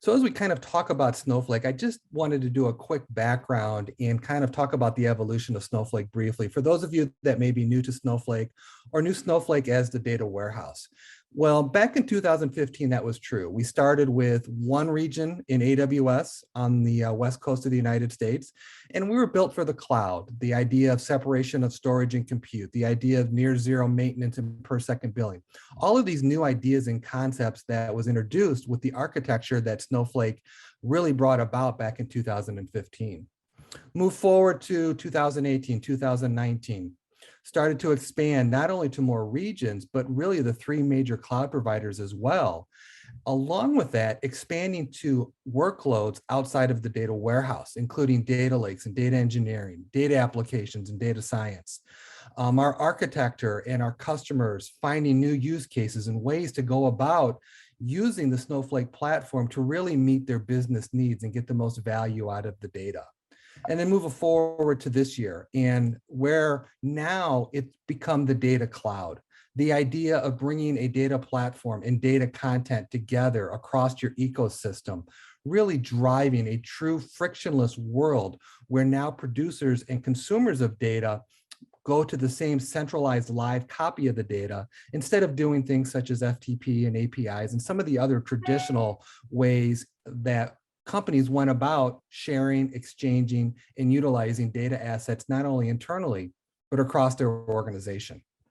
So as we kind of talk about Snowflake, I just wanted to do a quick background and kind of talk about the evolution of Snowflake briefly. For those of you that may be new to Snowflake or new Snowflake as the data warehouse. Well, back in 2015, that was true. We started with one region in AWS on the west coast of the United States, and we were built for the cloud. The idea of separation of storage and compute, the idea of near zero maintenance and per second billing. All of these new ideas and concepts that was introduced with the architecture that Snowflake really brought about back in 2015. Move forward to 2018, 2019, started to expand not only to more regions, but really the three major cloud providers as well. Along with that, expanding to workloads outside of the data warehouse, including data lakes and data engineering, data applications and data science. Our architecture and our customers finding new use cases and ways to go about using the Snowflake platform to really meet their business needs and get the most value out of the data. And then move forward to this year, and where now it's become the data cloud. The idea of bringing a data platform and data content together across your ecosystem, really driving a true frictionless world where now producers and consumers of data go to the same centralized live copy of the data instead of doing things such as FTP and APIs and some of the other traditional ways that companies went about sharing, exchanging, and utilizing data assets, not only internally, but across their organization.